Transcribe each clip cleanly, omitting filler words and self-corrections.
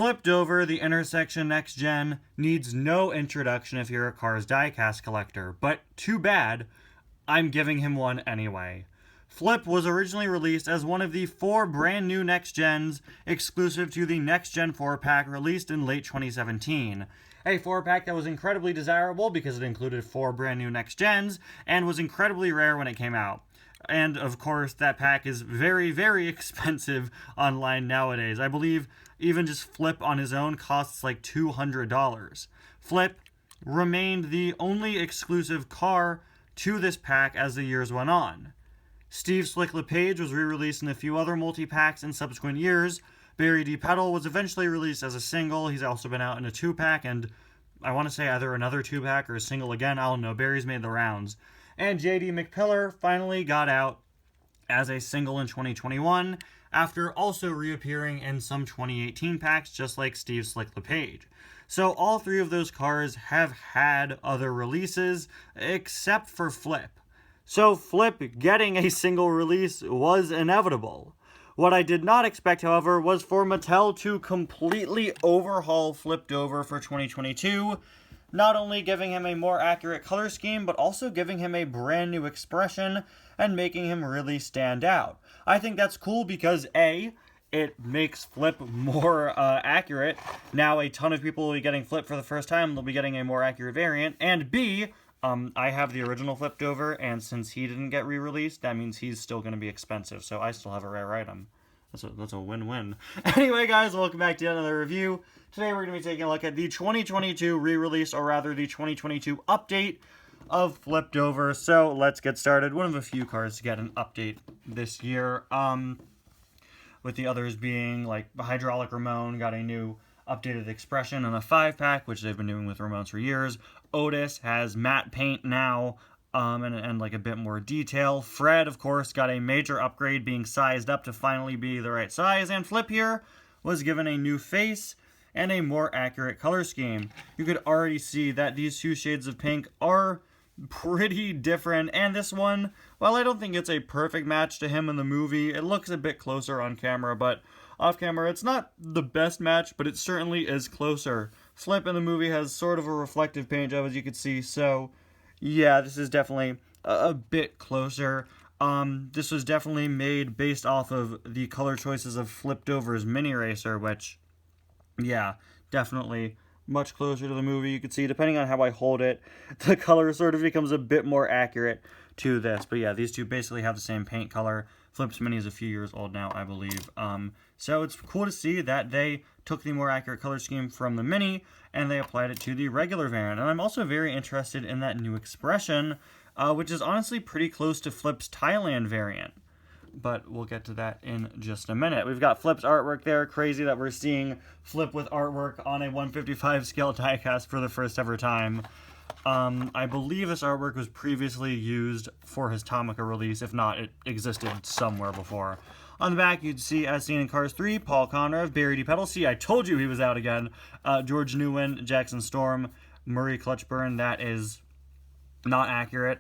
Flipped over, the intersection next gen needs no introduction if you're a Cars diecast collector, but too bad, I'm giving him one anyway. Flip was originally released as one of the 4 brand new next gens exclusive to the Next Gen 4-pack released in late 2017. A 4-pack that was incredibly desirable because it included 4 brand new next gens and was incredibly rare when it came out. And of course, that pack is very, very expensive online nowadays. I believe even just Flip on his own costs like $200. Flip remained the only exclusive car to this pack as the years went on. Steve Slick LePage was re-released in a few other multi-packs in subsequent years. Barry D. Petal was eventually released as a single. He's also been out in a 2-pack, and I want to say either another 2-pack or a single again. I don't know. Barry's made the rounds. And J.D. McPillar finally got out as a single in 2021, after also reappearing in some 2018 packs, just like Steve Slick LePage. So all 3 of those cars have had other releases, except for Flip. So Flip getting a single release was inevitable. What I did not expect, however, was for Mattel to completely overhaul Flipped Over for 2022, not only giving him a more accurate color scheme, but also giving him a brand new expression and making him really stand out. I think that's cool because A, it makes Flip more accurate. Now a ton of people will be getting Flip for the first time, they'll be getting a more accurate variant, and B, I have the original Flipped Over, and since he didn't get re-released, that means he's still going to be expensive, so I still have a rare item. That's a win-win. Anyway, guys, welcome back to another review. Today we're going to be taking a look at the 2022 re-release, or rather the 2022 update of Flipped Over. So let's get started. One of a few cars to get an update this year, with the others being like Hydraulic Ramon got a new updated expression on a 5-pack, which they've been doing with Ramones for years. Otis has matte paint now, and like a bit more detail. Fred, of course, got a major upgrade, being sized up to finally be the right size. And Flip here was given a new face and a more accurate color scheme. You could already see that these 2 shades of pink are pretty different. And this one, while I don't think it's a perfect match to him in the movie, it looks a bit closer on camera, but off camera, it's not the best match, but it certainly is closer. Flip in the movie has sort of a reflective paint job, as you can see, so yeah, this is definitely a bit closer. This was definitely made based off of the color choices of Flipped Over's Mini Racer, which, yeah, definitely much closer to the movie. You can see, depending on how I hold it, the color sort of becomes a bit more accurate to this. But yeah, these two basically have the same paint color. Flip's Mini is a few years old now, I believe. So it's cool to see that they took the more accurate color scheme from the Mini and they applied it to the regular variant. And I'm also very interested in that new expression, which is honestly pretty close to Flip's Thailand variant. But we'll get to that in just a minute. We've got Flip's artwork there. Crazy that we're seeing Flip with artwork on a 155 scale diecast for the first ever time. I believe this artwork was previously used for his Tomica release. If not, it existed somewhere before. On the back, you'd see, as seen in Cars 3, Paul Conrav, Barry D. Petal. See, I told you he was out again. George Newman, Jackson Storm, Murray Clutchburn. That is not accurate.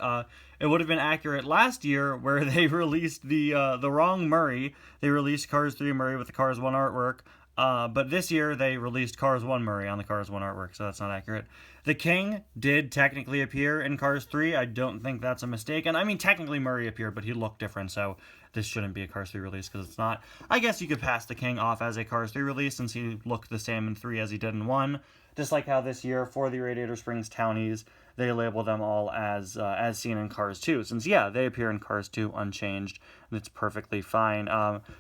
It would have been accurate last year where they released the wrong Murray. They released Cars 3 Murray with the Cars 1 artwork. But this year they released Cars 1 Murray on the Cars 1 artwork, so that's not accurate. The King did technically appear in Cars 3. I don't think that's a mistake. And I mean, technically Murray appeared, but he looked different, so this shouldn't be a Cars 3 release because it's not. I guess you could pass the King off as a Cars 3 release since he looked the same in 3 as he did in 1. Just like how this year for the Radiator Springs Townies, they label them all as seen in Cars 2. Since, yeah, they appear in Cars 2 unchanged, and it's perfectly fine.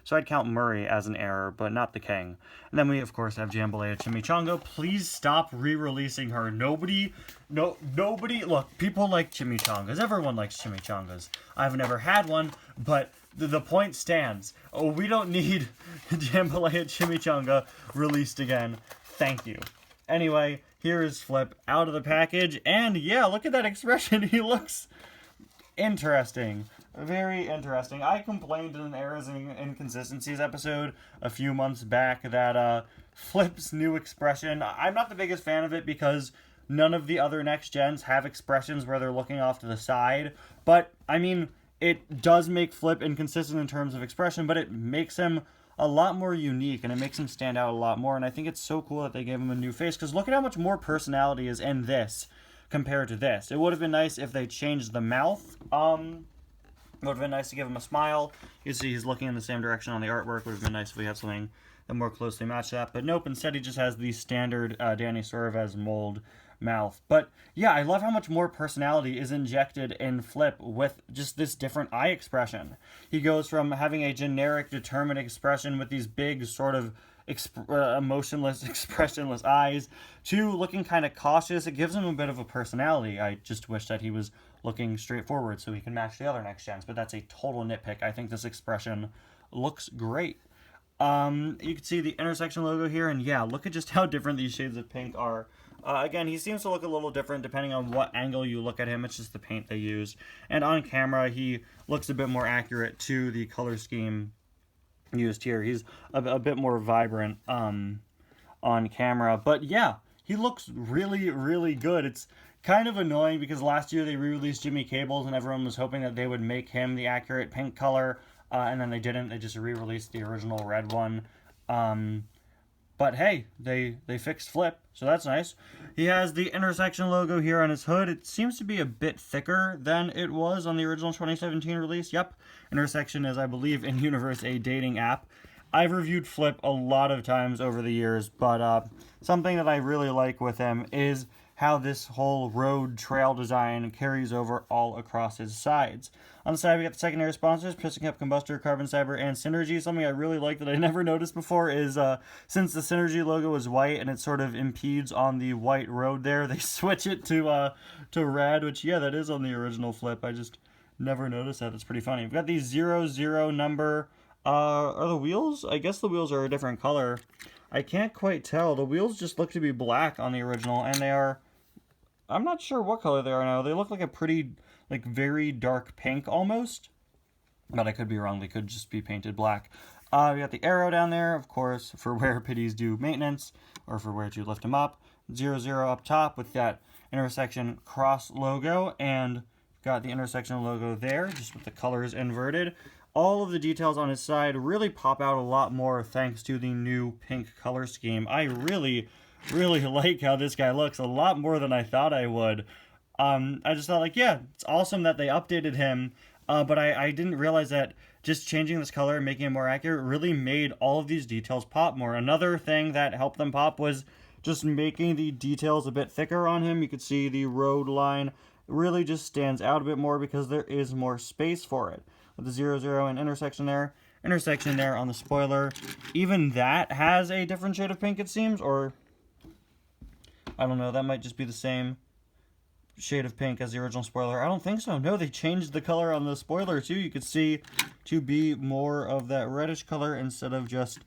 So I'd count Murray as an error, but not the King. And then we, of course, have Jambalaya Chimichanga. Please stop re-releasing her. Nobody, look, people like chimichangas. Everyone likes chimichangas. I've never had one, but the point stands. Oh, we don't need Jambalaya Chimichanga released again. Thank you. Anyway, here is Flip out of the package, and yeah, look at that expression. He looks interesting. Very interesting. I complained in an Errors and Inconsistencies episode a few months back that Flip's new expression, I'm not the biggest fan of it because none of the other next gens have expressions where they're looking off to the side, but I mean, it does make Flip inconsistent in terms of expression, but it makes him a lot more unique, and it makes him stand out a lot more. And I think it's so cool that they gave him a new face, because look at how much more personality is in this compared to this. It would have been nice if they changed the mouth. It would have been nice to give him a smile. You see he's looking in the same direction on the artwork. It would have been nice if we had something that more closely matched that. But nope, instead he just has the standard Danny Sorvez mold mouth. But yeah, I love how much more personality is injected in Flip with just this different eye expression. He goes from having a generic determined expression with these big sort of emotionless, expressionless eyes to looking kind of cautious. It gives him a bit of a personality. I just wish that he was looking straightforward so he can match the other next gens, but that's a total nitpick. I think this expression looks great. You can see the intersection logo here, and yeah, look at just how different these shades of pink are. Again, he seems to look a little different depending on what angle you look at him. It's just the paint they use. And on camera, he looks a bit more accurate to the color scheme used here. He's a bit more vibrant on camera. But yeah, he looks really, really good. It's kind of annoying because last year they re-released Jimmy Cables and everyone was hoping that they would make him the accurate pink color. And then they didn't. They just re-released the original red one. But hey, they fixed Flip, so that's nice. He has the intersection logo here on his hood. It seems to be a bit thicker than it was on the original 2017 release. Yep, Intersection is, I believe, in Universe a dating app. I've reviewed Flip a lot of times over the years, but something that I really like with him is how this whole road trail design carries over all across his sides. On the side, we got the secondary sponsors, Piston Cup Combustor, Carbon Cyber, and Synergy. Something I really like that I never noticed before is since the Synergy logo is white and it sort of impedes on the white road there, they switch it to red, which, yeah, that is on the original Flip. I just never noticed that. It's pretty funny. We've got the 00 number. Are the wheels? I guess the wheels are a different color. I can't quite tell. The wheels just look to be black on the original, and they are... I'm not sure what color they are now. They look like a pretty, like, very dark pink almost. But I could be wrong. They could just be painted black. We got the arrow down there, of course, for where pitties do maintenance, or for where to lift them up. 00 up top with that intersection cross logo, and got the intersection logo there, just with the colors inverted. All of the details on his side really pop out a lot more thanks to the new pink color scheme. I really like how this guy looks, a lot more than I thought I would. I just thought, like, yeah, it's awesome that they updated him, but I didn't realize that just changing this color and making it more accurate really made all of these details pop more. Another thing that helped them pop was just making the details a bit thicker on him. You could see the road line really just stands out a bit more because there is more space for it. With the 00 and intersection there on the spoiler, even that has a different shade of pink, it seems, or... I don't know, that might just be the same shade of pink as the original spoiler. I don't think so. No, they changed the color on the spoiler too. You could see to be more of that reddish color instead of just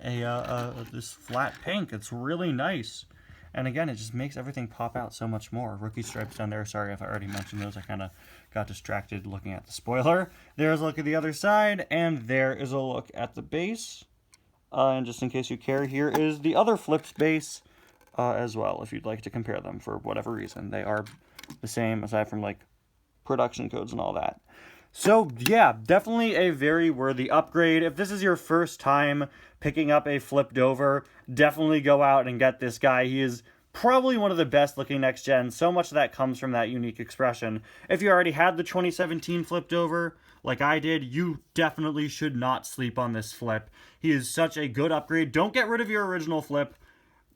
this flat pink. It's really nice. And again, it just makes everything pop out so much more. Rookie stripes down there. Sorry if I already mentioned those. I kind of got distracted looking at the spoiler. There's a look at the other side, and there is a look at the base. And just in case you care, here is the other Flip's base. As well, if you'd like to compare them for whatever reason. They are the same, aside from, like, production codes and all that. So, yeah, definitely a very worthy upgrade. If this is your first time picking up a Flip Dover, definitely go out and get this guy. He is probably one of the best looking next gen. So much of that comes from that unique expression. If you already had the 2017 Flip Dover, like I did, you definitely should not sleep on this Flip. He is such a good upgrade. Don't get rid of your original Flip.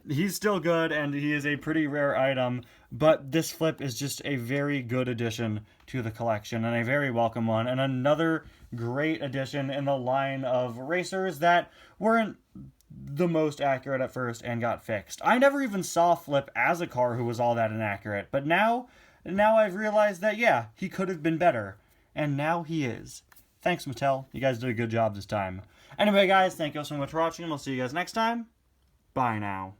He's still good, and he is a pretty rare item, but this Flip is just a very good addition to the collection, and a very welcome one, and another great addition in the line of racers that weren't the most accurate at first and got fixed. I never even saw Flip as a car who was all that inaccurate, but now I've realized that, yeah, he could have been better, and now he is. Thanks, Mattel. You guys did a good job this time. Anyway, guys, thank you all so much for watching, and we'll see you guys next time. Bye now.